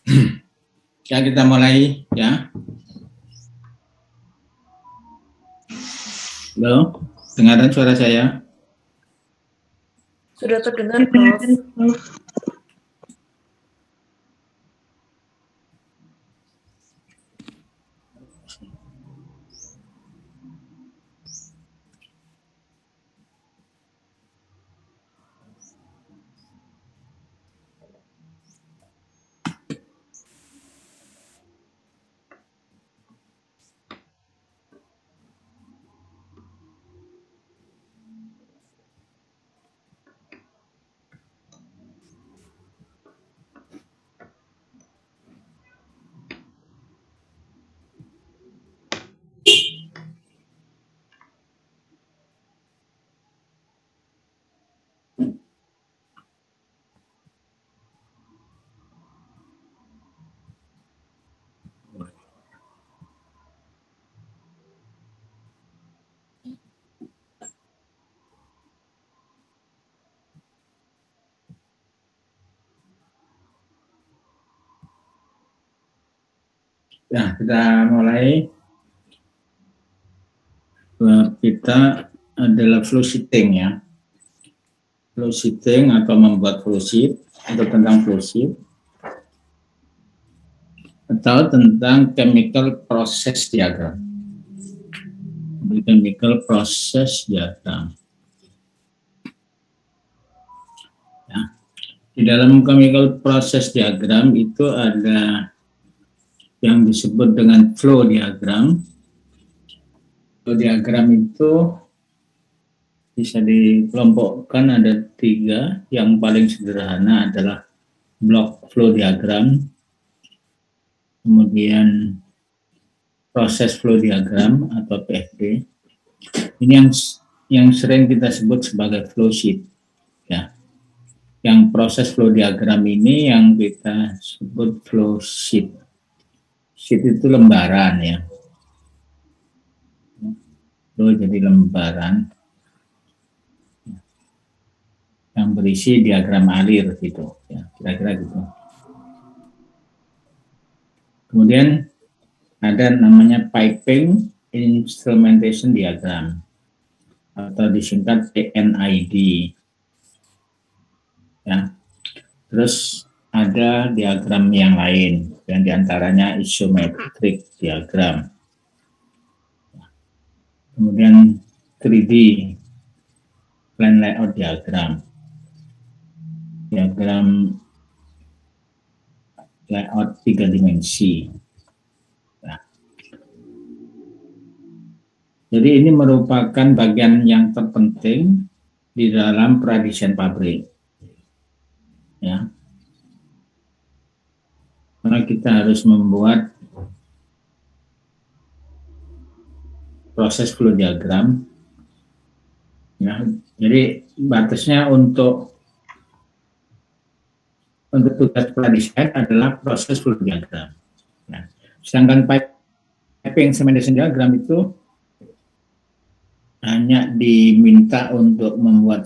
Ya, kita mulai ya. Halo, dengaran suara saya? Sudah terdengar, Prof. Nah, kita mulai. Kita adalah flow sheeting ya. Flow sheeting atau membuat flow sheet atau tentang flow sheet atau tentang chemical process diagram. Chemical process diagram. Ya. Di dalam chemical process diagram itu ada yang disebut dengan flow diagram. Flow diagram itu bisa dikelompokkan ada 3. Yang paling sederhana adalah block flow diagram, kemudian proses flow diagram atau PFD. Ini yang sering kita sebut sebagai flow sheet. Ya. Yang proses flow diagram ini yang kita sebut flow sheet. Sheet itu lembaran ya. Flow jadi lembaran yang berisi diagram alir gitu ya, kira-kira gitu. Kemudian ada namanya piping instrumentation diagram atau disingkat PNID ya. Terus ada diagram yang lain dan diantaranya isometric diagram, kemudian 3D plan layout diagram, diagram layout 3 dimensi. Nah, jadi ini merupakan bagian yang terpenting di dalam pradesain pabrik. Ya. Karena kita harus membuat proses flow diagram. Ya, jadi batasnya untuk tugas pradesain adalah proses flow diagram. Ya. Sedangkan piping instrumentation diagram itu hanya diminta untuk membuat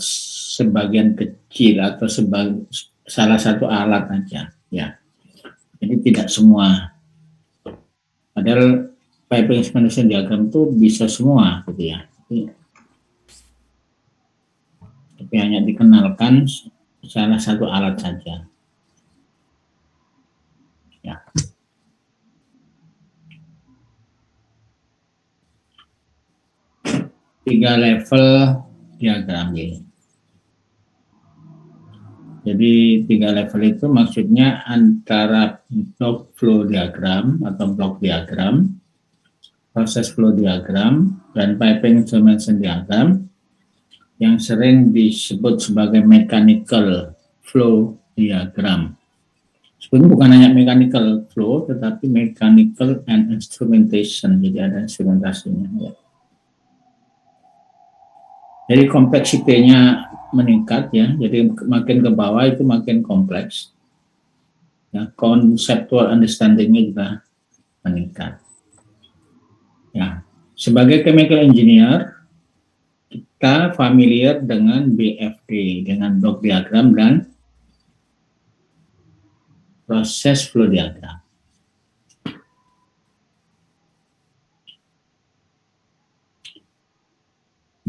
sebagian kecil atau salah satu alat aja, ya. Jadi tidak semua. Padahal piping instrumentation diagram itu bisa semua, gitu ya. Tapi hanya dikenalkan salah satu alat saja. Ya. Tiga level diagram ini. Jadi 3 level itu maksudnya antara block flow diagram atau block diagram, proses flow diagram, dan piping instrumentation diagram yang sering disebut sebagai mechanical flow diagram. Sebenarnya bukan hanya mechanical flow, tetapi mechanical and instrumentation. Jadi ada instrumentasinya. Ya. Jadi kompleksitinya meningkat ya. Jadi makin ke bawah itu makin kompleks. Ya, conceptual understanding-nya juga meningkat. Ya, sebagai chemical engineer kita familiar dengan BFD, dengan block diagram dan proses flow diagram.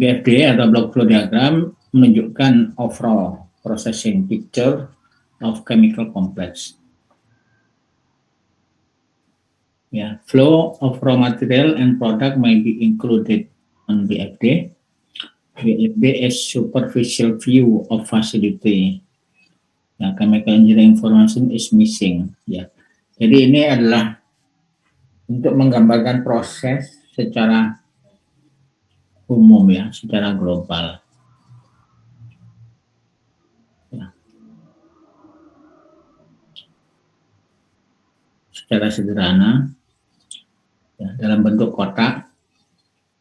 BFD atau block flow diagram menunjukkan overall processing picture of chemical complex. Ya, flow of raw material and product may be included on BFD. BFD is superficial view of facility. Ya, chemical engineering information is missing. Ya, jadi ini adalah untuk menggambarkan proses secara umum ya, secara global. Ya. Secara sederhana, ya, dalam bentuk kotak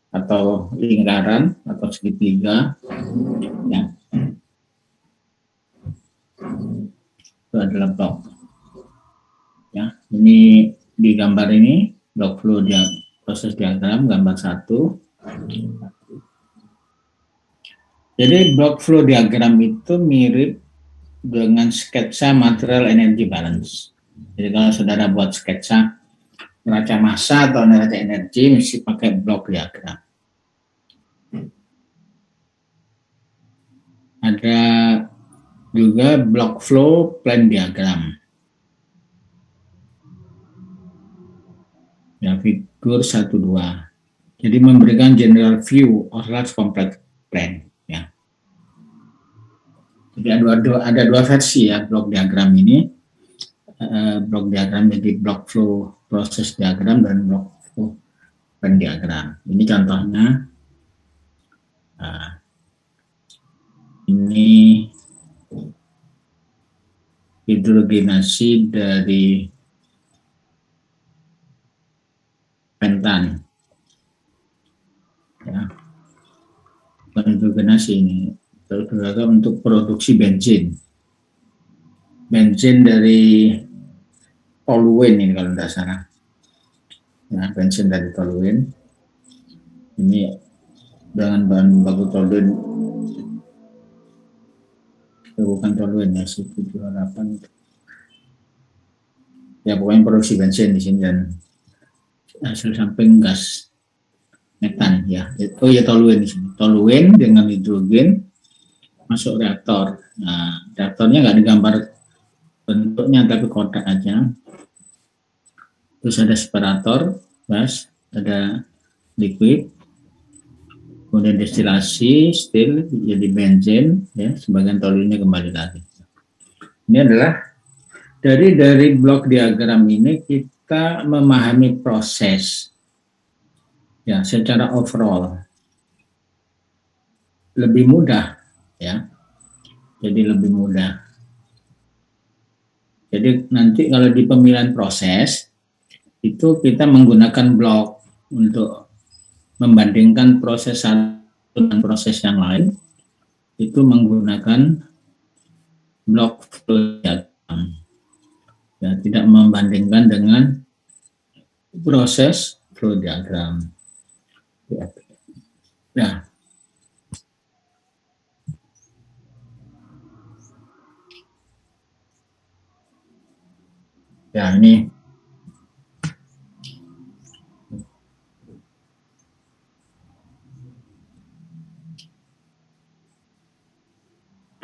atau lingkaran atau segitiga, ya, itu adalah blok. Ya, ini di gambar ini block flow proses diagram gambar 1. Jadi block flow diagram itu mirip dengan sketsa material energy balance. Jadi kalau saudara buat sketsa neraca massa atau neraca energi mesti pakai block diagram. Ada juga block flow plan diagram. Ya, figur 1-2. Jadi memberikan general view of large complex plan. Ya. Jadi ada dua versi ya block diagram ini. Block diagram jadi block flow proses diagram dan block flow plan diagram. Ini contohnya. Ini hidrogenasi dari pentan. Ya. Hidrogenasi ini terutama untuk produksi bensin. Bensin dari toluene ini kalau tidak salah. Nah, bensin dari toluene. Ini dengan bahan baku toluene. Bukan toluene ya, 178 itu. Ya pokoknya produksi bensin di sini dan hasil samping gas metan ya. Oh ya toluene di sini. Toluene dengan hidrogen masuk reaktor. Nah, reaktornya nggak digambar bentuknya tapi kotak aja. Terus ada separator, gas, ada liquid, kemudian destilasi, still jadi bensin, ya, sebagian toluene kembali lagi. Ini adalah dari blok diagram ini kita memahami proses, ya, secara overall lebih mudah, ya. Jadi lebih mudah. Jadi nanti kalau di pemilihan proses itu kita menggunakan blok untuk membandingkan proses satu dengan proses yang lain, itu menggunakan blok flow diagram. Ya, tidak membandingkan dengan proses flow diagram. Ya. Ya, ini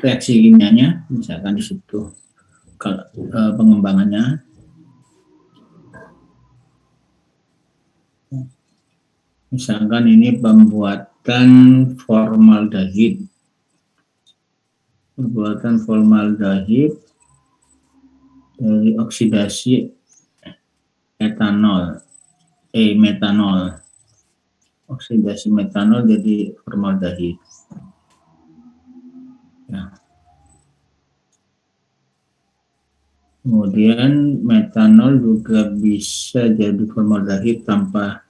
reaksi kimianya, misalkan di situ pengembangannya. Misalkan ini pembuatan formaldehid. Pembuatan formaldehid dari oksidasi metanol. Oksidasi metanol jadi formaldehid. Ya. Kemudian metanol juga bisa jadi formaldehid tanpa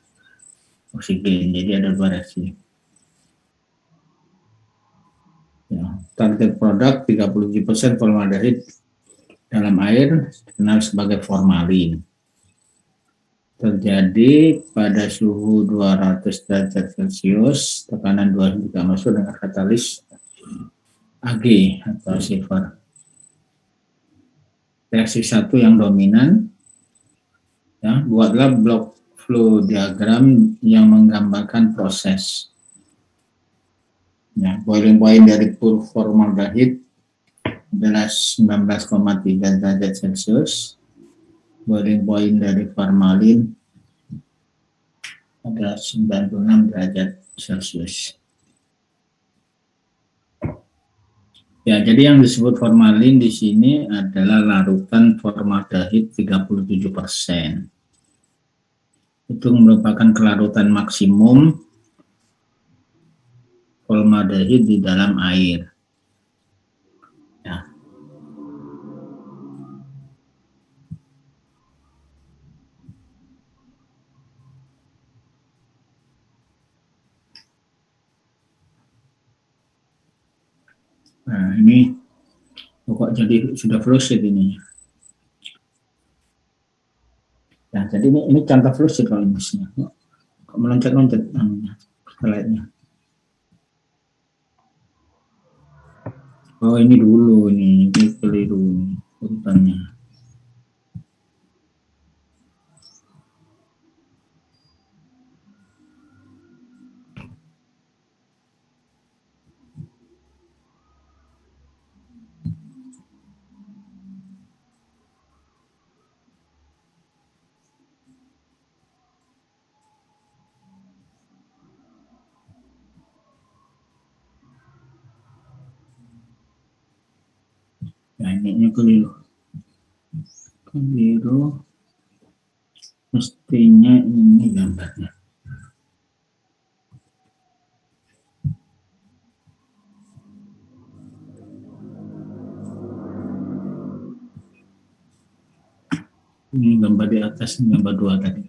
oksigen, jadi ada dua reaksi. Ya, target produk 37% formaldehid dalam air dikenal sebagai formalin. Terjadi pada suhu 200 derajat Celcius, tekanan 2 juga masuk dengan katalis Ag atau silver. reaksi 1 yang dominan, ya, buatlah block flow diagram yang menggambarkan proses. Ya, boiling point dari pur formaldehid adalah 19,3 derajat Celcius. Boiling point dari formalin adalah 96 derajat Celcius. Ya, jadi yang disebut formalin di sini adalah larutan formaldehid 37%. Itu merupakan kelarutan maksimum formaldehid di dalam air. Ya. Nah, ini kok jadi sudah fluid ini. Ya, jadi ini contoh fluid kalau ini kok meloncat-loncat slide-nya. Oh, ini dulu nih, ini keliru urutannya. Ya, ini keliru. Keliru. Mestinya ini gambarnya. Ini gambar di atas, ini gambar 2 tadi.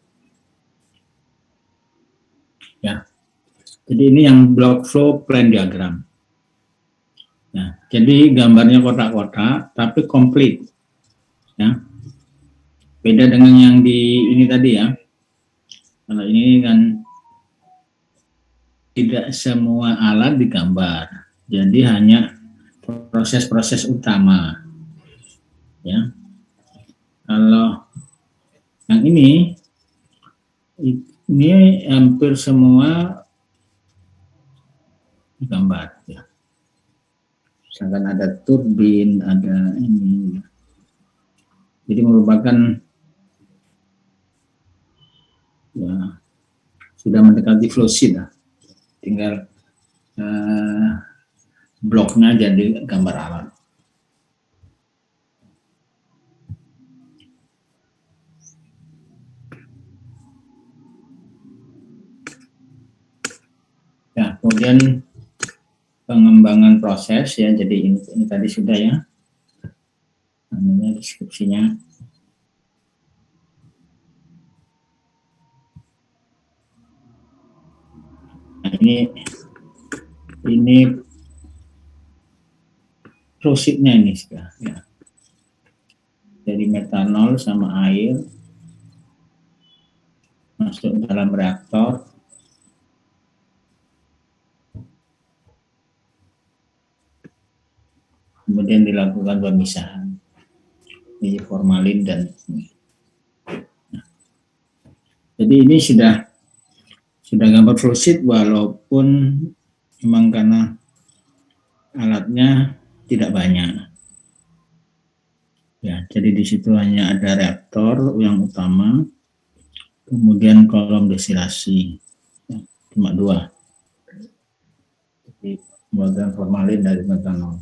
Ya. Jadi ini yang block flow plan diagram. Nah, jadi gambarnya kotak-kotak tapi komplit. Ya. Beda dengan yang di ini tadi ya. Kalau ini kan tidak semua alat digambar. Jadi hanya proses-proses utama. Ya. Kalau yang ini hampir semua digambar ya. Misalkan ada turbin, ada ini. Jadi merupakan ya sudah mendekati flow sheet lah. Tinggal bloknya jadi gambar alat. Ya, kemudian pengembangan proses ya, jadi ini tadi sudah ya, namanya deskripsinya. Nah, ini prosesnya ini sudah ya. Jadi metanol sama air masuk dalam reaktor. Kemudian dilakukan pemisahan ini formalin dan jadi ini sudah gambar flow sheet walaupun memang karena alatnya tidak banyak ya, jadi di situ hanya ada reaktor yang utama, kemudian kolom destilasi ya, cuma 2, jadi pembuatan formalin dari metanol.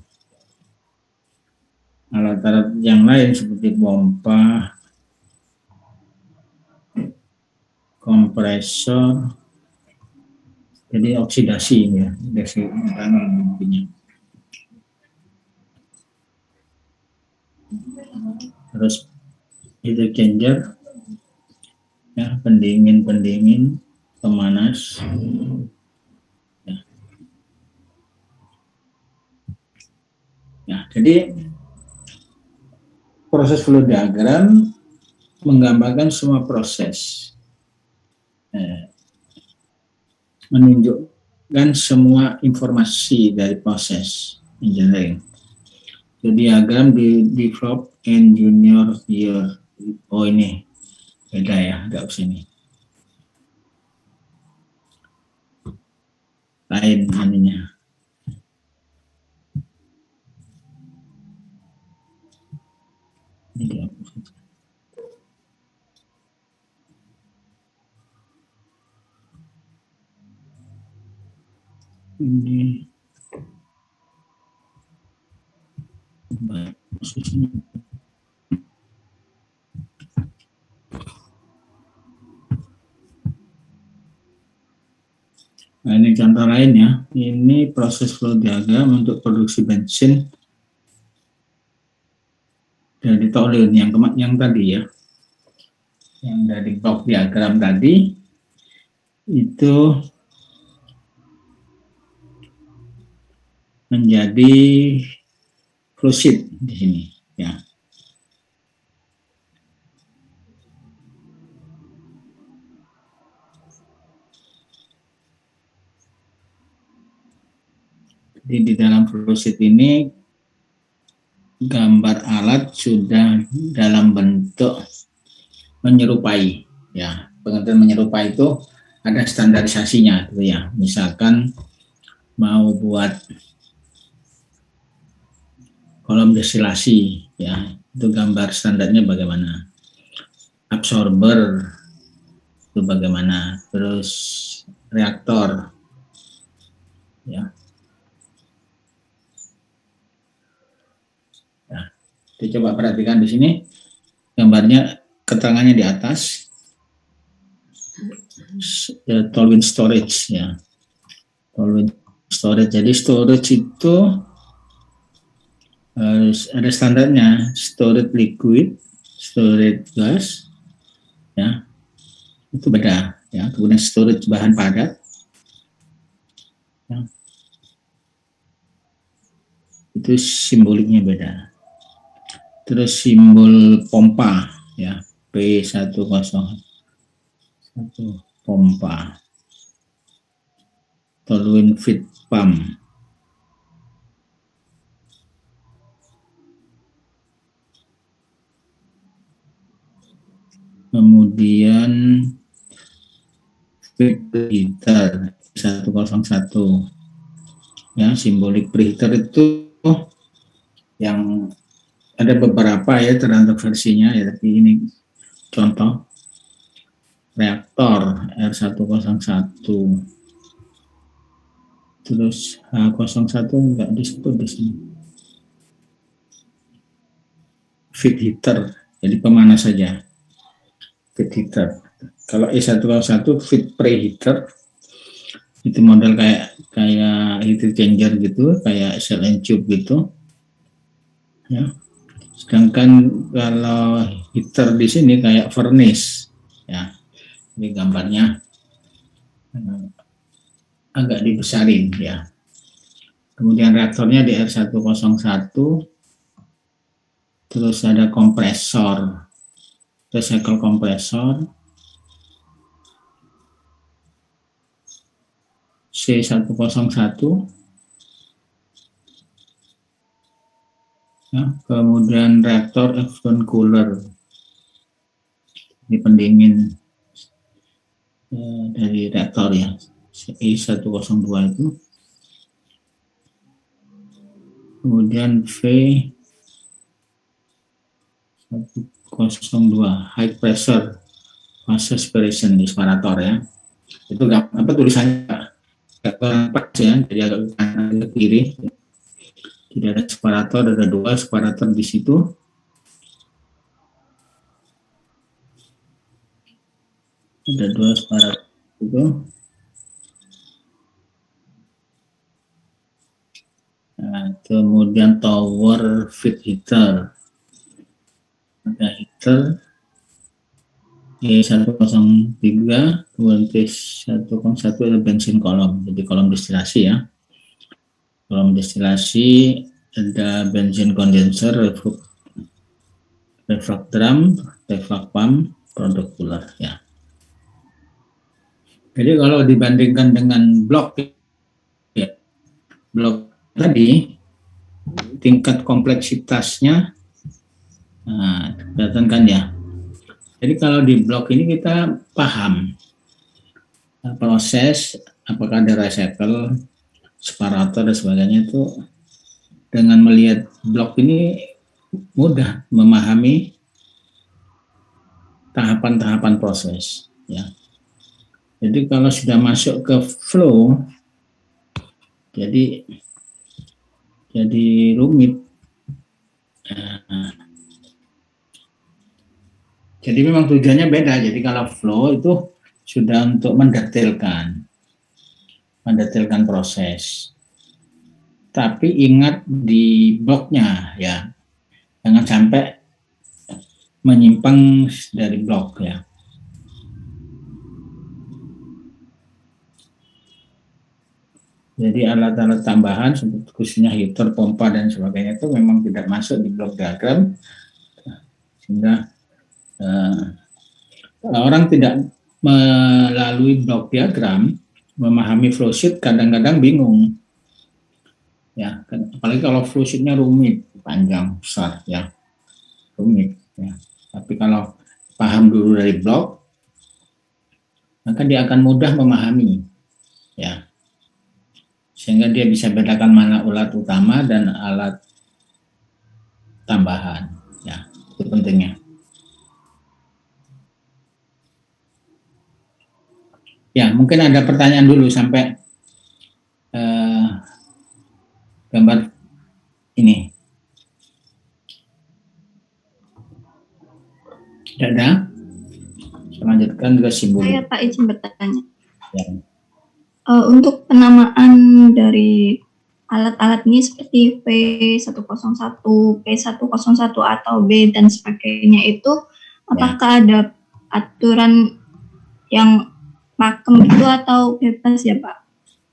Alat-alat yang lain seperti pompa, kompresor, jadi oksidasi ya, dari metanol intinya. Terus heat exchanger, ya, pendingin, pemanas. Ya. Ya, jadi proses flow diagram menggambarkan semua proses, menunjukkan semua informasi dari proses engineering. diagram develop in junior year. Oh ini beda ya, agak sini. Lain ininya. Ini dihapus saja. Ini baik posisinya. Nah, ini contoh lain ya. Ini proses flow diagram untuk produksi bensin dari toluene yang tadi ya. Yang dari blok diagram tadi itu menjadi flow sheet di sini ya. Jadi di dalam flowsheet ini gambar alat sudah dalam bentuk menyerupai ya. Pengertian menyerupai itu ada standarisasinya gitu ya. Misalkan mau buat kolom destilasi ya, itu gambar standarnya bagaimana. Absorber itu bagaimana, terus reaktor ya. Kita coba perhatikan di sini gambarnya, keterangannya di atas toluene storage ya. Toluene storage. Jadi storage itu ada standarnya, storage liquid, storage gas ya. Itu beda ya. Kemudian storage bahan padat ya. Itu simboliknya beda. Terus simbol pompa ya, P101 pompa, toluene feed pump. Kemudian feed preheater 101 ya, simbolik preheater itu yang ada beberapa ya, tergantung versinya ya, tapi ini contoh reaktor R101, terus H01 enggak disebut di sini. Feed heater, jadi pemanas saja. Feed heater. Kalau E101 feed preheater, itu model kayak heat exchanger gitu, kayak cell and tube gitu ya. Sedangkan kalau heater di sini kayak furnace ya. Ini gambarnya agak dibesarin ya. Kemudian reaktornya di R101, terus ada kompresor, recycle kompresor C101 ya. Kemudian reaktor effluent cooler, ini pendingin dari reaktor ya, E102 itu. Kemudian V102 high pressure fast aspiration disparator ya. Itu apa tulisannya pas ya, jadi agak kanan ke kiri. Tidak ada separator, ada 2 separator di situ. Ada 2 separator itu. Nah, kemudian tower feed heater. Ada heater E103, kemudian T101 ada bensin kolom, jadi kolom destilasi ya. Kolom destilasi ada bensin kondenser, reflux drum, reflux pump, produk cooler ya. Jadi kalau dibandingkan dengan blok ya, blok tadi tingkat kompleksitasnya, nah, kelihatan kan ya. Jadi kalau di blok ini kita paham proses, apakah ada recycle, separator dan sebagainya, itu dengan melihat blok ini mudah memahami tahapan-tahapan proses, ya. Jadi kalau sudah masuk ke flow, jadi rumit. Nah, jadi memang tujuannya beda. Jadi kalau flow itu sudah untuk mendetailkan proses. Tapi ingat di bloknya ya, jangan sampai menyimpang dari blok ya. Jadi alat-alat tambahan seperti khususnya heater, pompa dan sebagainya itu memang tidak masuk di blok diagram, sehingga orang tidak melalui blok diagram memahami flowsheet kadang-kadang bingung. Ya, apalagi kalau flowsheetnya rumit, panjang, besar, ya, rumit. Ya. Tapi kalau paham dulu dari blok, maka dia akan mudah memahami, ya, sehingga dia bisa bedakan mana alat utama dan alat tambahan. Ya, itu pentingnya. Ya, mungkin ada pertanyaan dulu sampai gambar ini. Tidak ada? Saya lanjutkan ke simbol. Saya Pak izin bertanya. Ya. Untuk penamaan dari alat-alat ini seperti P101, P101 atau B dan sebagainya itu, apakah ada aturan yang pakem itu atau bebas ya Pak?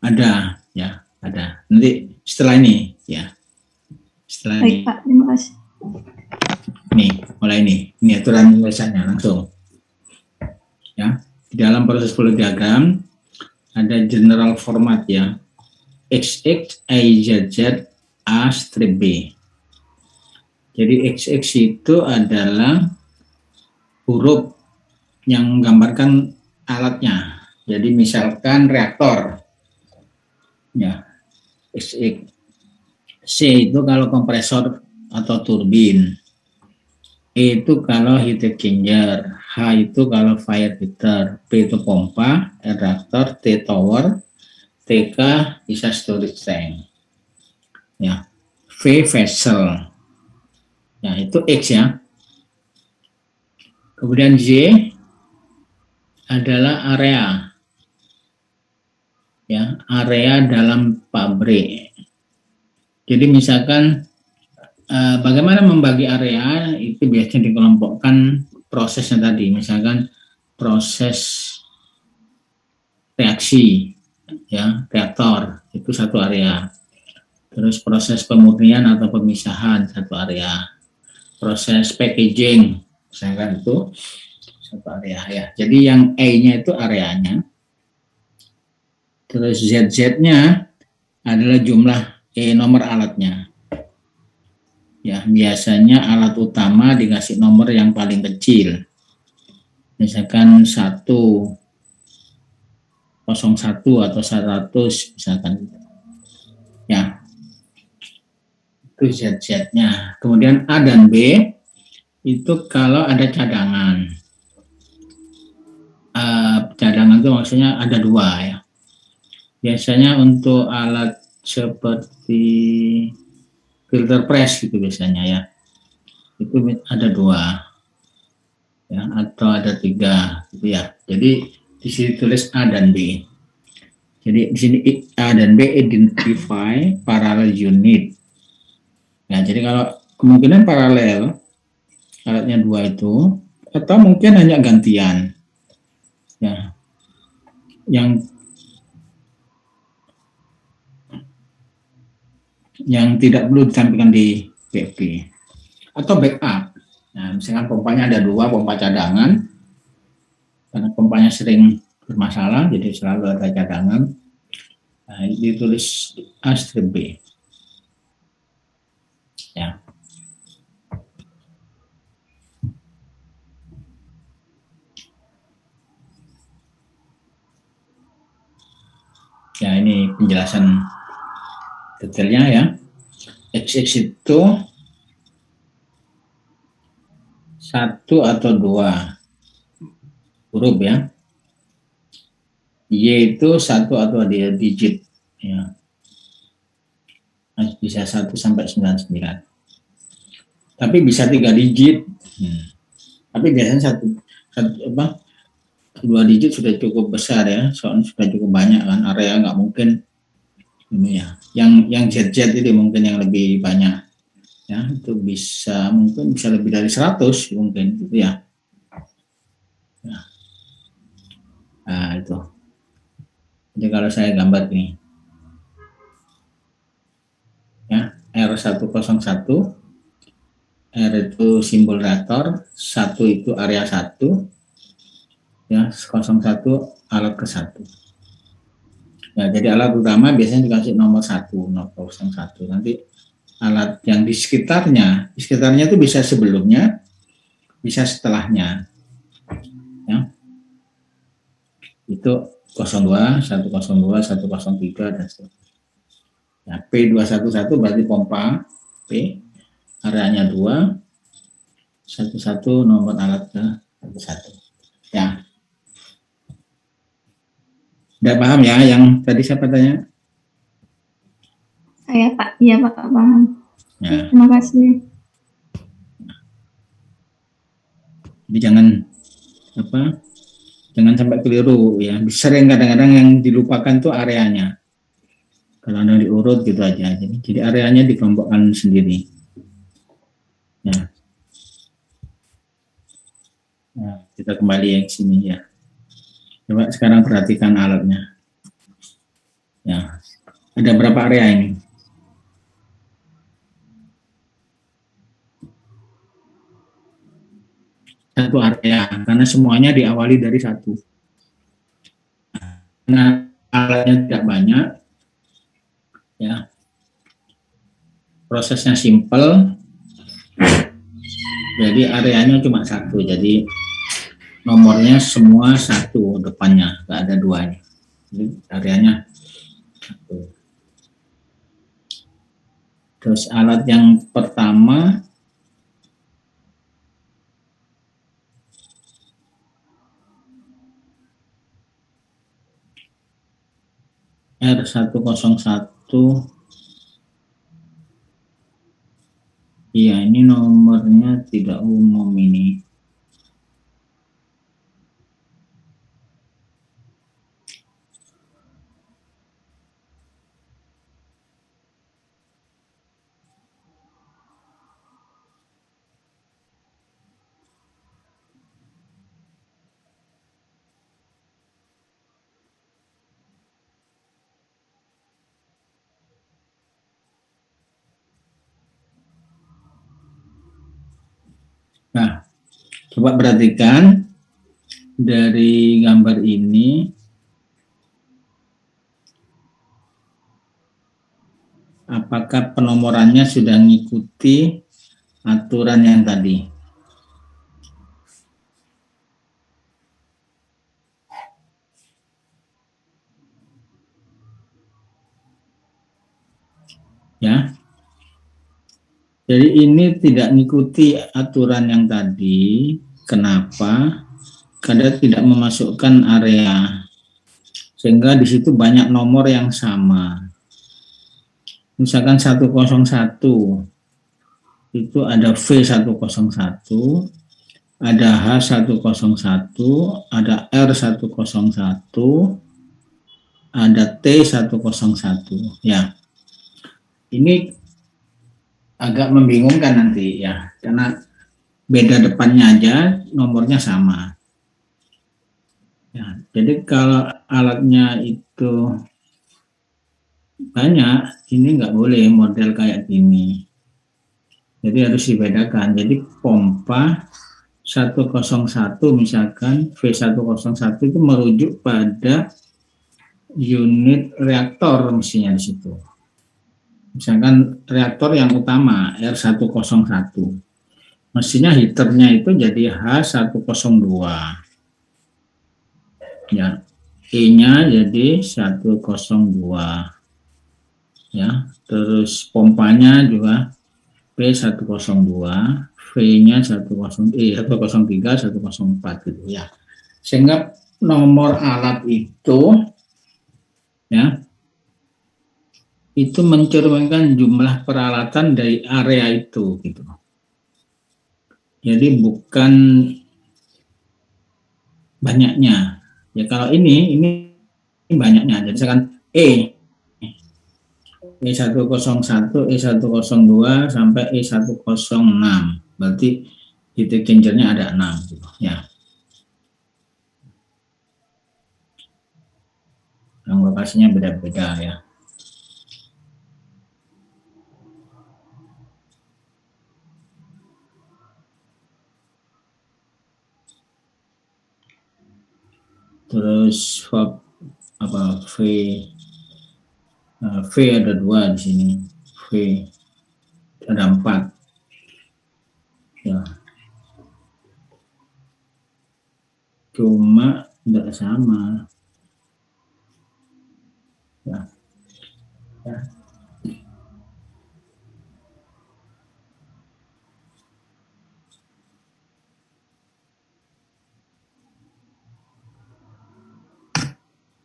Ada, ya, ada. Nanti setelah ini, ya. Setelah Baik ini. Pak, terima kasih. Nih, mulai ini. Ini aturan tulisannya langsung. Ya, di dalam proses flow diagram ada general format ya. XX, YZZ, A, strip B. Jadi XX itu adalah huruf yang menggambarkan alatnya. Jadi misalkan reaktor. Ya, XX. C itu kalau kompresor atau turbin. E itu kalau heat exchanger, H itu kalau fire heater, P itu pompa, R reaktor, T tower, TK bisa storage tank. Ya. V vessel. Ya, itu X ya. Kemudian Z adalah area. Ya, area dalam pabrik. Jadi misalkan bagaimana membagi area itu biasanya dikelompokkan prosesnya tadi, misalkan proses reaksi, ya, reaktor itu satu area, terus proses pemurnian atau pemisahan satu area, proses packaging misalkan itu satu area ya. Jadi yang E-nya itu areanya, terus ZZ-nya adalah jumlah nomor alatnya. Ya, biasanya alat utama dikasih nomor yang paling kecil. Misalkan 101 atau 100 misalkan. Ya. Itu Z-nya. Kemudian A dan B itu kalau ada cadangan. Cadangan itu maksudnya ada dua ya. Biasanya untuk alat seperti filter press gitu biasanya ya, itu ada dua ya, atau ada tiga gitu ya. Jadi di sini tulis A dan B. Jadi di sini A dan B identify parallel unit. Nah, jadi kalau kemungkinan paralel alatnya dua itu, atau mungkin hanya gantian ya, yang tidak perlu ditampilkan di BFG atau backup. Nah, misalkan pompanya ada dua, pompa cadangan, karena pompanya sering bermasalah, jadi selalu ada cadangan. Nah, ditulis A strip B. Ya. Ya, ini penjelasan detailnya ya. XX itu 1 atau 2 huruf ya. Y itu 1 atau 2 digit ya. Bisa 1 sampai 99. Tapi bisa 3 digit. Tapi biasanya 2 digit sudah cukup besar ya, soalnya sudah cukup banyak kan, area nggak mungkin ini ya. Yang Z itu mungkin yang lebih banyak ya, itu mungkin bisa lebih dari 100 mungkin gitu ya. Nah itu. Jadi kalau saya gambar ini ya, R101, R itu simbol reaktor, 1 itu area 1 ya, 01 alat ke 1. Ya, jadi alat utama biasanya dikasih nomor 1, 001. Nanti alat yang di sekitarnya itu bisa sebelumnya, bisa setelahnya. Ya. Itu 02, 102, 103 dan seterusnya. Ya, P211 berarti pompa P, areanya 2, 11 nomor alat ke 1. Ya. Udah paham ya yang tadi siapa tanya? Saya Pak, iya Pak, paham. Ya. Terima kasih. Jadi jangan sampai keliru ya. Sering kadang-kadang yang dilupakan tuh areanya. Kalau ada diurut gitu aja. Jadi areanya dikelompokkan sendiri. Ya. Nah, kita kembali yang sini ya. Coba sekarang perhatikan alatnya. Ya. Ada berapa area ini? Satu area, karena semuanya diawali dari 1. Nah, alatnya tidak banyak, ya. Prosesnya simple, jadi areanya cuma 1. Jadi nomornya semua 1 depannya, nggak ada 2-nya. Jadi areanya 1. Terus alat yang pertama R101. Iya, ini nomornya tidak umum ini. Nah, coba perhatikan dari gambar ini, apakah penomorannya sudah mengikuti aturan yang tadi? Ya. Jadi ini tidak mengikuti aturan yang tadi. Kenapa? Karena tidak memasukkan area. Sehingga di situ banyak nomor yang sama. Misalkan 101. Itu ada V101, ada H101, ada R101, ada T101. Ya. Ini agak membingungkan nanti ya, karena beda depannya aja, nomornya sama. Ya, jadi kalau alatnya itu banyak, ini nggak boleh model kayak gini. Jadi harus dibedakan. Jadi pompa 101 misalkan V101 itu merujuk pada unit reaktor mestinya di situ. Misalkan reaktor yang utama R101, mestinya heaternya itu jadi H102, ya, E-nya jadi 102, ya, terus pompanya juga P102, V-nya 103, 104 gitu ya. Sehingga nomor alat itu, ya, itu mencerminkan jumlah peralatan dari area itu gitu. Jadi bukan banyaknya. Ya kalau ini banyaknya. Jadi misalkan E101, E102 sampai E106. Berarti titik changernya ada 6 gitu ya. Yang lokasinya beda-beda ya. Terus apa V ada 2 di sini. V ada 4 ya. Cuma tidak sama ya. Ya.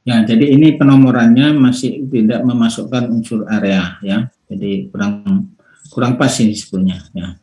Ya, jadi ini penomorannya masih tidak memasukkan unsur area ya. Jadi kurang pas ini sebetulnya ya.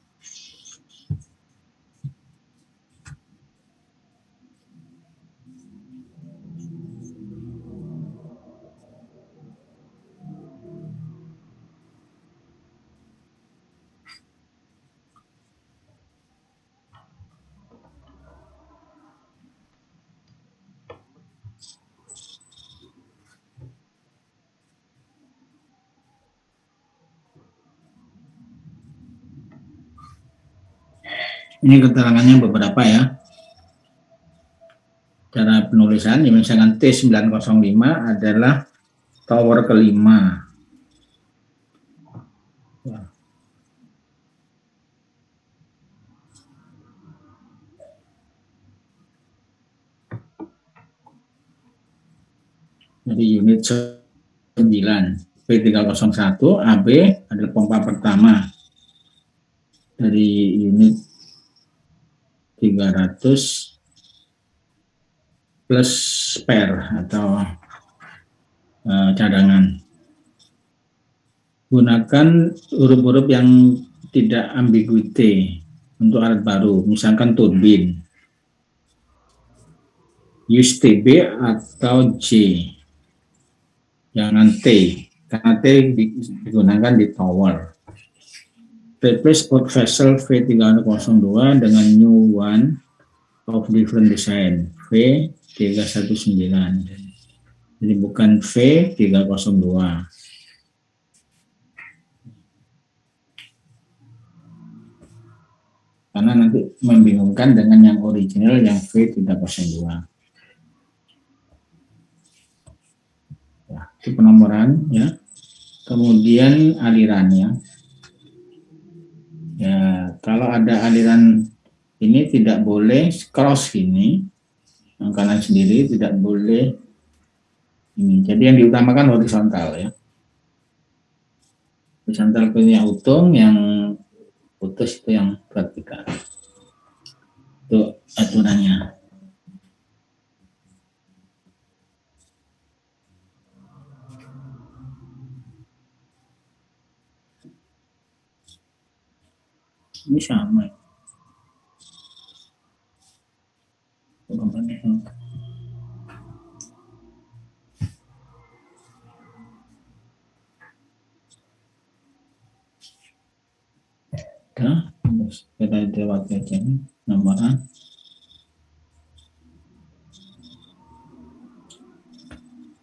Ini keterangannya beberapa ya. Cara penulisan, misalkan T905 adalah tower kelima. Ya. Jadi unit 9, P301, AB adalah pompa pertama dari unit 300 plus spare atau cadangan. Gunakan huruf-huruf yang tidak ambiguity untuk alat baru, misalkan turbin. Use TB atau J. Jangan T, karena T digunakan di tower. Replace old vessel V302 dengan new one of different design, V319. Jadi bukan V302. Karena nanti membingungkan dengan yang original yang V302. Ya, itu penomoran ya. Kemudian alirannya. Ya, kalau ada aliran ini tidak boleh cross gini, yang kanan sendiri tidak boleh ini. Jadi yang diutamakan horizontal ya. Horizontal itu yang utung, yang putus itu yang vertikal. Itu aturannya. Ini sama. Terus kita lewat aja nih nomoran.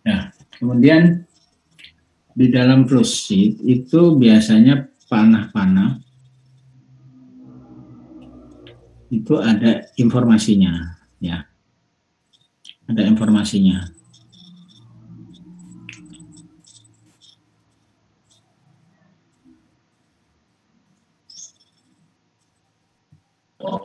Nah, kemudian di dalam flow sheet itu biasanya panah-panah itu ada informasinya, ya, ada informasinya. Ya.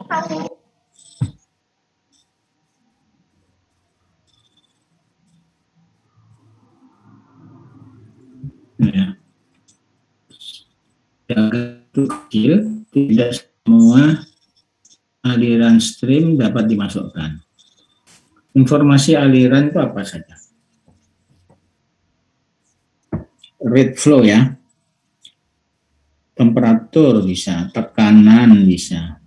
Yang kecil, tidak semua aliran stream dapat dimasukkan. Informasi aliran itu apa saja? Rate flow ya, temperatur bisa, tekanan bisa.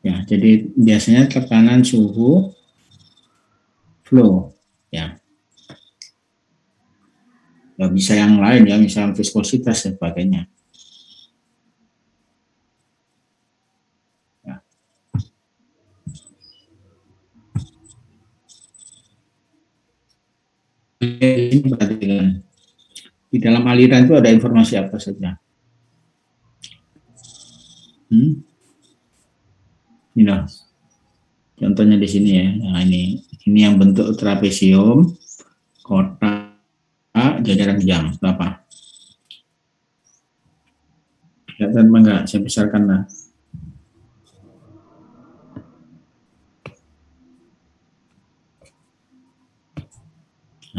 Ya, jadi biasanya tekanan, suhu, flow ya. Ya bisa yang lain ya, misalnya viskositas dan sebagainya. Ya. Ini perhatikan. Di dalam aliran itu ada informasi apa saja? Ini loh. Contohnya di sini ya. Nah, ini yang bentuk trapesium, kotak, jajaran jam. Itu apa? Kelihatan apa enggak? Saya besarkan lah.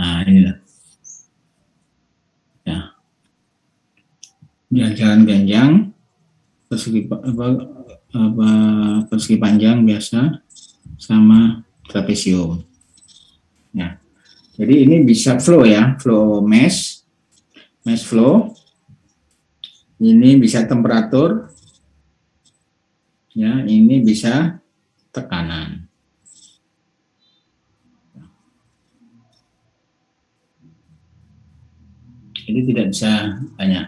Nah, ini lah. Ya. Jajaran ganjang, persegi panjang biasa, sama trapesium. Nah, jadi ini bisa flow ya, flow mesh flow. Ini bisa temperatur, ya. Ini bisa tekanan. Jadi tidak bisa banyak.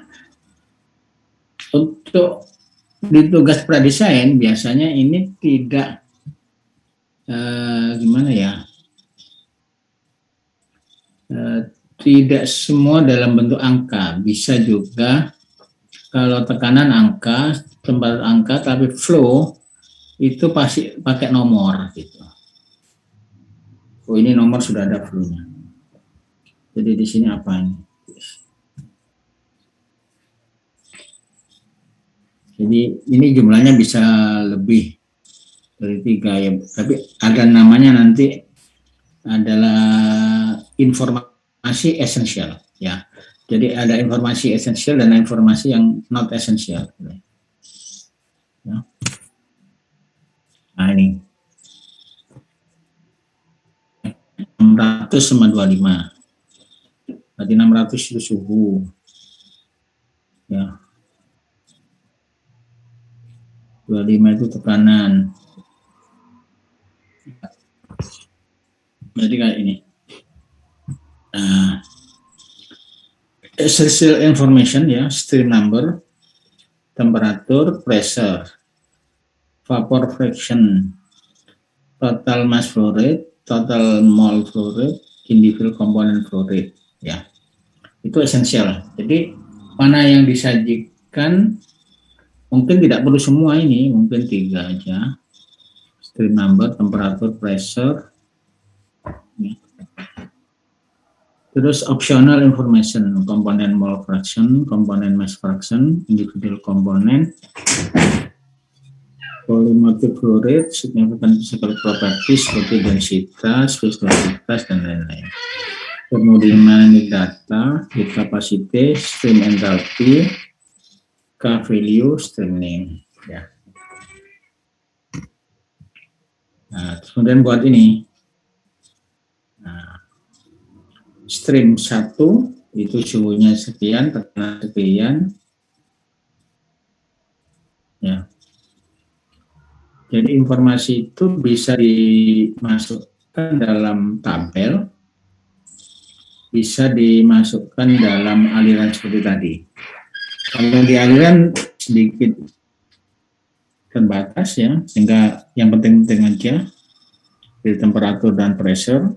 Untuk di tugas pradesain biasanya ini tidak gimana ya? Tidak semua dalam bentuk angka, bisa juga kalau tekanan angka, tempat angka, tapi flow itu pasti pakai nomor gitu. Oh, ini nomor sudah ada flow-nya. Jadi di sini apa ini? Jadi ini jumlahnya bisa lebih dari 3 ya, tapi ada namanya nanti adalah informasi esensial ya. Jadi ada informasi esensial dan informasi yang not esensial. Ya. Nah ini 600 sama 25. Berarti 600 itu suhu. Ya. 25 itu tekanan. Jadi kayak ini. Nah, essential information ya, stream number, temperatur, pressure, vapor fraction, total mass flow rate, total mole flow rate, individual component flow rate ya. Itu esensial. Jadi mana yang disajikan mungkin tidak perlu semua ini, mungkin 3 aja. Stream number, temperatur, pressure. Ya. Terus optional information, komponen mole fraction, komponen mass fraction, individual komponen, volumetric flow rate, significant physical properties seperti densitas, viskositas, dan lain-lain. Kemudian data, heat capacity, stream enthalpy, K value, stream name. Ya. Nah, kemudian buat ini. Nah, stream 1 itu suhunya sekian, tekanan sekian. Ya. Jadi informasi itu bisa dimasukkan dalam tabel, bisa dimasukkan dalam aliran seperti tadi. Kalau di aliran sedikit terbatas ya, sehingga yang penting-penting aja di temperatur dan pressure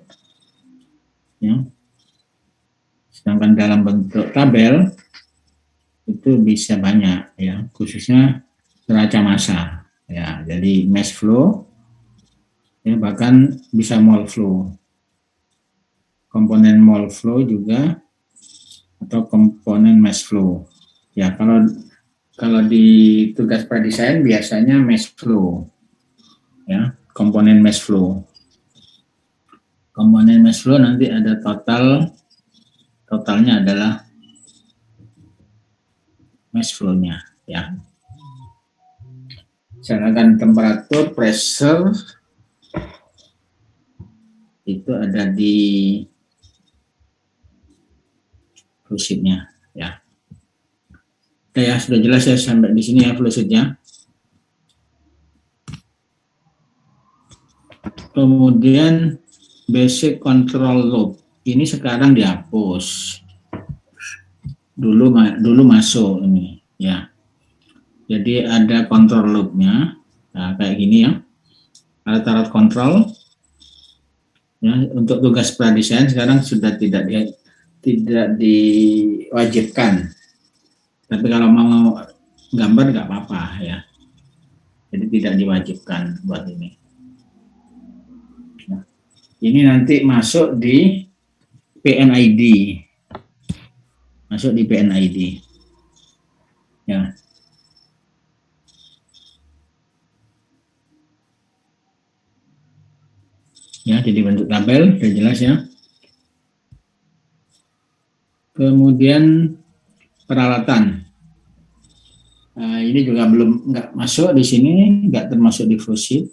ya. Sedangkan dalam bentuk tabel itu bisa banyak ya, khususnya neraca massa ya. Jadi mass flow ya, bahkan bisa mole flow, komponen mole flow juga, atau komponen mass flow ya. Kalau Kalau di tugas pradesain biasanya mass flow, ya, komponen mass flow. Komponen mass flow nanti ada totalnya adalah mass flow-nya, ya. Sedangkan temperatur, pressure itu ada di fluidnya, ya. Oke ya, sudah jelas ya sampai di sini ya fluidnya. Kemudian basic control loop ini sekarang dihapus. Dulu masuk ini, ya. Jadi ada control loop-nya, nah, kayak gini ya. Alat-alat kontrol. Ya, untuk tugas pradesain sekarang sudah tidak diwajibkan. Tapi kalau mau gambar nggak apa-apa ya. Jadi tidak diwajibkan buat ini. Nah, ini nanti masuk di PNID. Masuk di PNID. Ya. Ya, jadi bentuk tabel, sudah jelas ya. Kemudian peralatan. Nah, ini juga nggak masuk di sini, nggak termasuk di flowsheet.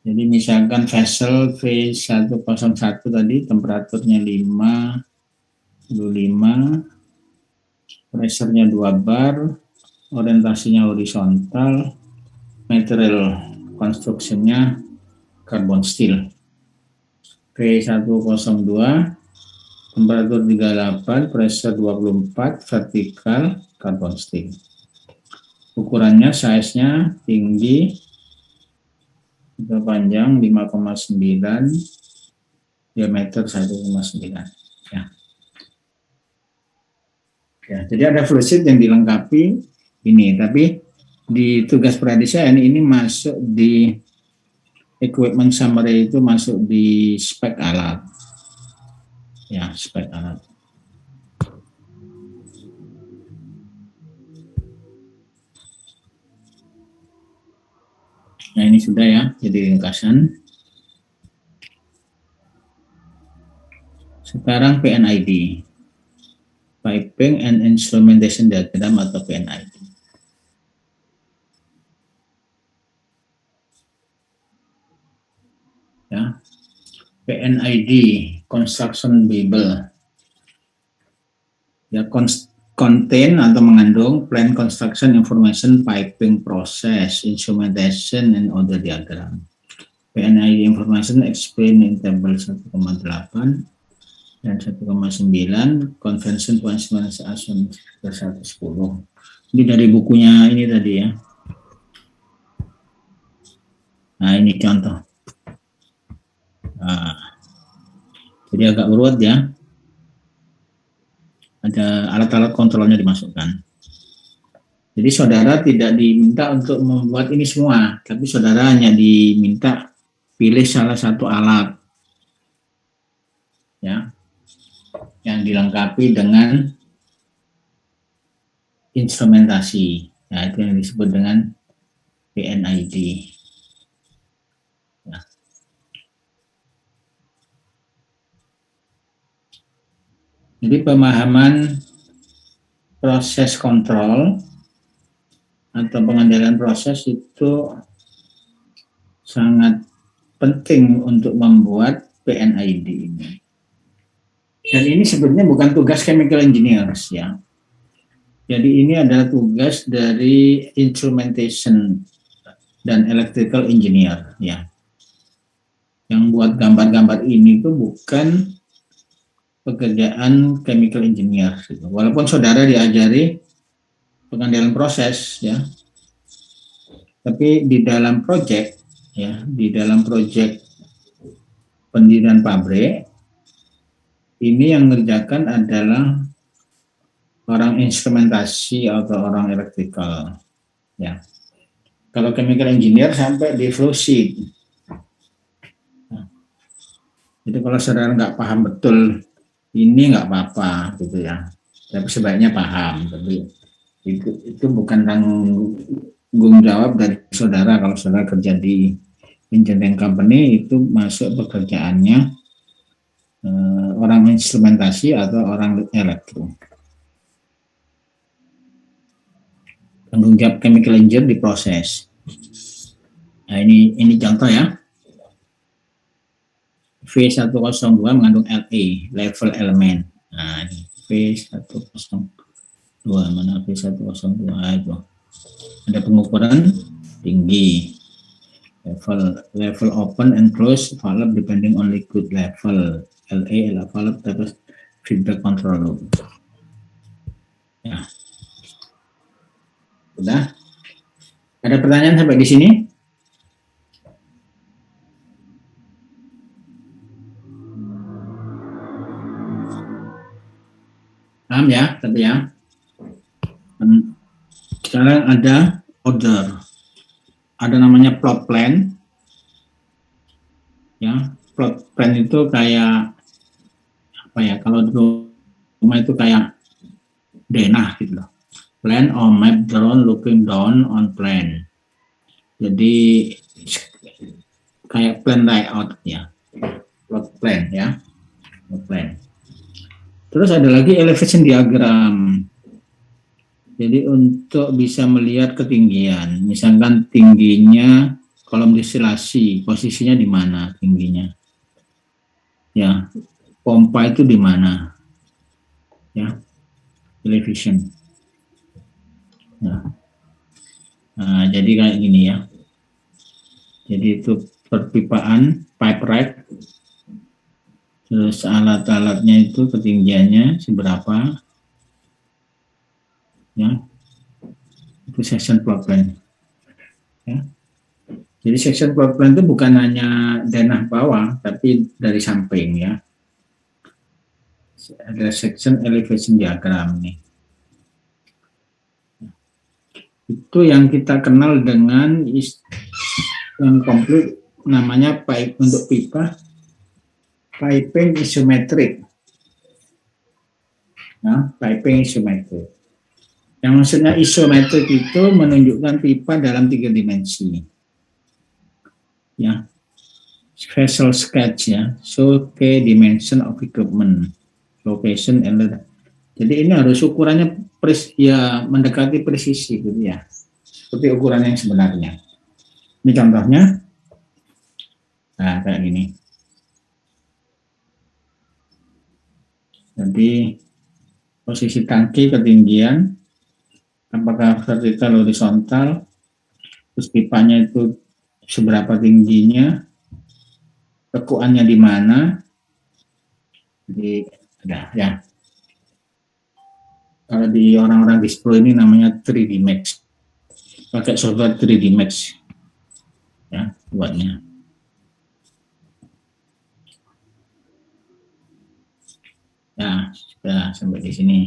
Jadi misalkan vessel V101 tadi temperaturnya 5, pressure-nya 2 bar, orientasinya horizontal, material construction-nya carbon steel. V102 temperatur 38, pressure 24, vertikal, carbon steel. Ukurannya, size-nya tinggi, panjang 5,9, diameter 1,9. Ya. Ya, jadi ada flowsheet yang dilengkapi ini, tapi di tugas pradesain ini masuk di equipment summary, itu masuk di spek alat. Ya, spek alat. Nah, ini sudah ya, jadi ringkasan. Sekarang PNID. Piping and Instrumentation Diagram atau PNID. Ya. PNID, Construction Bible. Ya, contain atau mengandung plan construction information, piping process, instrumentation, and other diagram. PNID information explain in table 1,8 dan 1,9, convention point assumption 110. Ini dari bukunya ini tadi ya. Nah, ini contoh. Nah, jadi agak beruat ya. Ada alat-alat kontrolnya dimasukkan. Jadi saudara tidak diminta untuk membuat ini semua, tapi saudara hanya diminta pilih salah satu alat ya yang dilengkapi dengan instrumentasi. Nah, itu yang disebut dengan PNID. Ya. Jadi pemahaman proses kontrol atau pengendalian proses itu sangat penting untuk membuat PNID ini. Dan ini sebenarnya bukan tugas chemical engineers ya. Jadi ini adalah tugas dari instrumentation dan electrical engineer ya. Yang buat gambar-gambar ini itu bukan pekerjaan chemical engineer gitu. Walaupun saudara diajari pengendalian proses ya, tapi di dalam proyek ya, di dalam proyek pendirian pabrik ini yang mengerjakan adalah orang instrumentasi atau orang elektrikal ya. Kalau chemical engineer sampai di flow sheet. Nah, jadi kalau saudara nggak paham betul ini nggak apa-apa gitu ya, tapi sebaiknya paham. Tapi Itu bukan tanggung jawab dari saudara. Kalau saudara kerja di engineering company, itu masuk pekerjaannya orang instrumentasi atau orang elektro. Tanggung jawab chemical engineer di proses. Nah, ini contoh ya. V102 mengandung Le, level elemen. Nah, ini V102, mana V102 itu. Ada pengukuran tinggi. Level open and close valve depending on liquid level. LA valve terus feedback control loop. Ya. Sudah? Ada pertanyaan sampai di sini? Paham ya, tapi ya. Sekarang ada order. Ada namanya plot plan. Ya, plot plan itu kayak apa ya? Kalau di rumah itu kayak denah gitu loh. Plan or map drawn looking down on plan. Jadi kayak plan layout ya. Plot plan ya. Plot plan. Terus ada lagi elevation diagram. Jadi untuk bisa melihat ketinggian, misalkan tingginya kolom distilasi, posisinya di mana tingginya? Ya, pompa itu di mana? Ya, elevation. Nah, jadi kayak gini ya. Jadi itu perpipaan, pipe rack. Terus alat-alatnya itu ketinggiannya seberapa? Ya, itu section plot plan. Ya. Jadi section plot plan itu bukan hanya denah bawah, tapi dari samping ya. Ada section elevation diagram nih. Itu yang kita kenal dengan yang komplit namanya pipe untuk pipa, piping isometric. Nah, piping isometric. Yang maksudnya isometric itu menunjukkan pipa dalam 3 dimensi. Ya, vessel sketch ya, show key dimension of equipment, location and jadi ini harus ukurannya ya mendekati presisi gitu ya, seperti ukuran yang sebenarnya. Ini contohnya, nah kayak gini. Jadi posisi tangki, ketinggian, apakah vertikal horizontal, terus pipanya itu seberapa tingginya, tekuannya di mana. Jadi ada ya. Kalau di orang-orang distro ini namanya 3D Max. Pakai software 3D Max. Ya, buatnya. Ya, sudah sampai di sini.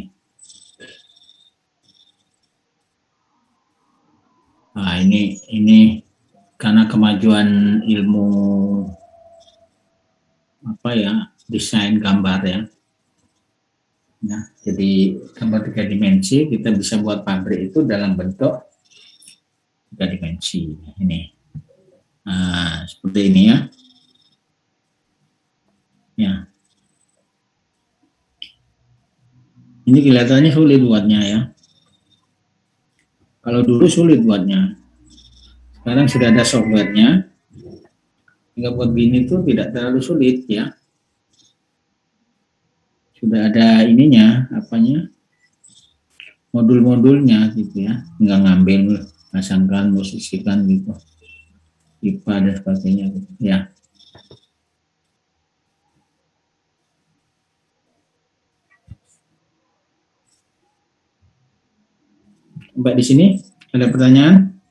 Nah, ini karena kemajuan ilmu apa ya, desain gambar ya. Nah, jadi gambar 3 dimensi kita bisa buat pabrik itu dalam bentuk 3 dimensi. Ini. Nah, seperti ini ya. Ya. Ini kelihatannya sulit buatnya ya. Kalau dulu sulit buatnya. Sekarang sudah ada softwarenya. Sehingga buat gini tuh tidak terlalu sulit ya. Sudah ada ininya, apanya? Modul-modulnya gitu ya. Nggak ngambil, pasangkan, posisikan gitu. Pipa dan sebagainya gitu. Ya. Sampai di sini ada pertanyaan?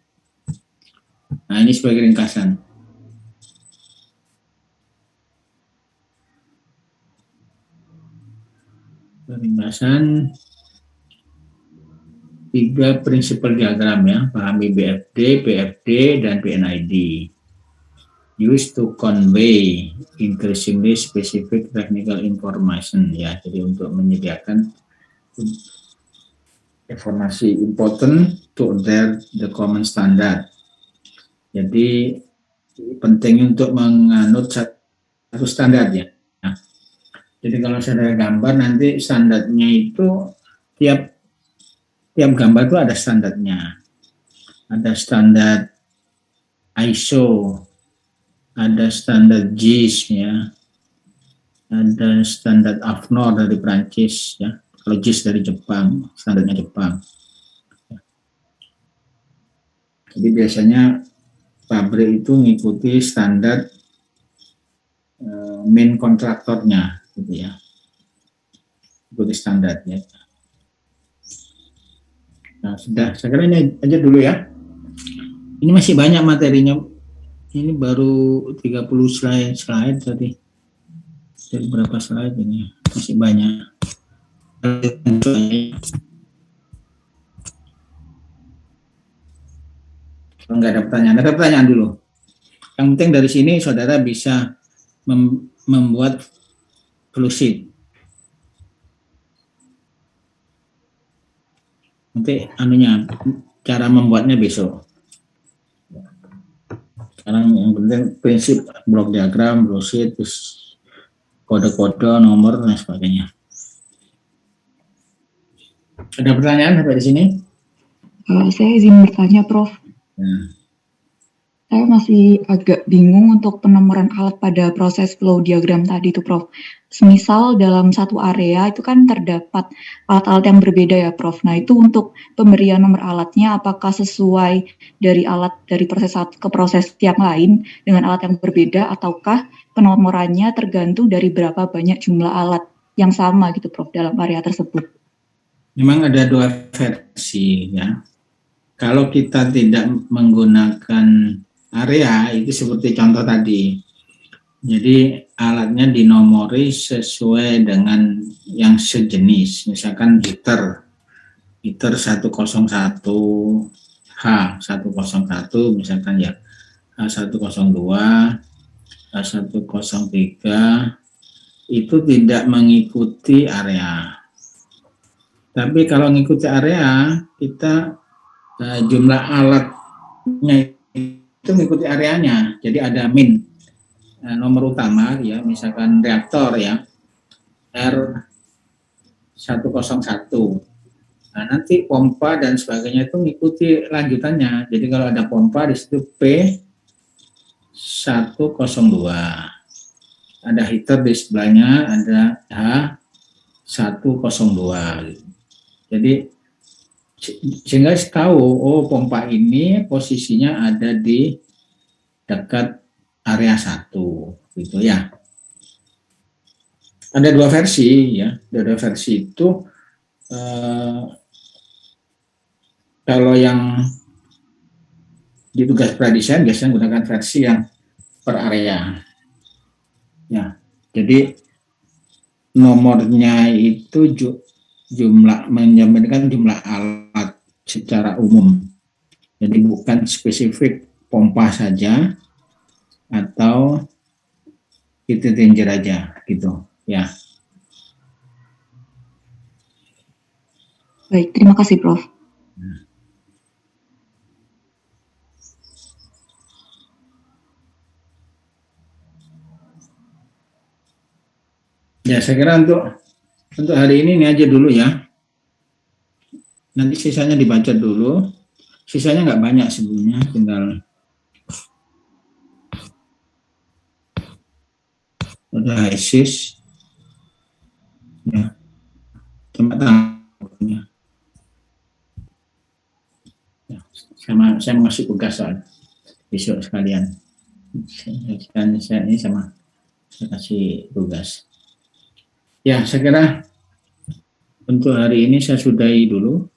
Nah, ini sebagai ringkasan. Ringkasan 3 prinsipal diagram ya, pahami BFD, PFD, dan PNID. Used to convey increasingly specific technical information ya, jadi untuk menyediakan informasi important to adhere the common standard. Jadi penting untuk menganut satu standar ya. Nah, jadi kalau saudara gambar nanti standarnya itu tiap gambar itu ada standarnya. Ada standar ISO, ada standar JIS ya, ada standar AFNOR dari Prancis ya, kalau JIS dari Jepang, standarnya Jepang. Jadi biasanya pabrik itu mengikuti standar main kontraktornya, gitu ya, ikuti standarnya. Nah, sudah, saya kira ini aja dulu ya. Ini masih banyak materinya. Ini baru 30 slide tadi. Dari berapa slide ini? Masih banyak. Kalau nggak ada pertanyaan dulu. Yang penting dari sini saudara bisa membuat flow sheet. Nanti cara membuatnya besok. Sekarang yang penting prinsip blok diagram, flow sheet, terus kode-kode, nomor, dan sebagainya. Ada pertanyaan sampai di sini? Saya izin bertanya, Prof. Ya. Saya masih agak bingung untuk penomoran alat pada proses flow diagram tadi itu, Prof. Semisal dalam satu area itu kan terdapat alat-alat yang berbeda ya, Prof. Nah, itu untuk pemberian nomor alatnya apakah sesuai dari alat dari proses satu ke proses yang lain dengan alat yang berbeda, ataukah penomorannya tergantung dari berapa banyak jumlah alat yang sama gitu, Prof, dalam area tersebut? Memang ada dua versi ya. Kalau kita tidak menggunakan area, itu seperti contoh tadi. Jadi alatnya dinomori sesuai dengan yang sejenis. Misalkan heater 101H 101 misalkan ya, H102, H103 itu tidak mengikuti area. Tapi kalau mengikuti area, kita jumlah alatnya itu mengikuti areanya. Jadi ada min nomor utama ya, misalkan reaktor ya, R101. Nah, nanti pompa dan sebagainya itu mengikuti lanjutannya. Jadi kalau ada pompa di situ P102. Ada heater di sebelahnya, ada H102. Jadi sehingga tahu, oh pompa ini posisinya ada di dekat area 1, gitu ya. Ada dua versi ya, ada dua versi itu. Kalau yang di tugas pradesain biasanya menggunakan versi yang per area. Ya, jadi nomornya itu menjaminkan jumlah alat secara umum. Jadi bukan spesifik pompa saja atau heat exchanger aja gitu ya. Baik, terima kasih, Prof. Ya, saya kira untuk hari ini aja dulu ya. Nanti sisanya dibaca dulu. Sisanya nggak banyak sebelumnya, tinggal ada ISIS. Ya, cuma tanggalnya. Ya, saya masih tugas soal besok sekalian. Ini saya kasih tugas. Ya, saya kira untuk hari ini saya sudahi dulu.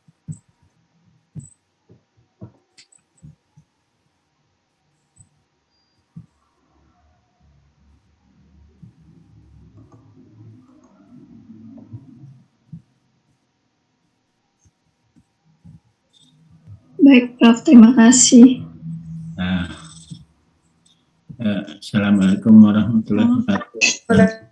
Baik, Prof. Terima kasih. Nah, Assalamualaikum warahmatullahi wabarakatuh. Waalaikumsalam.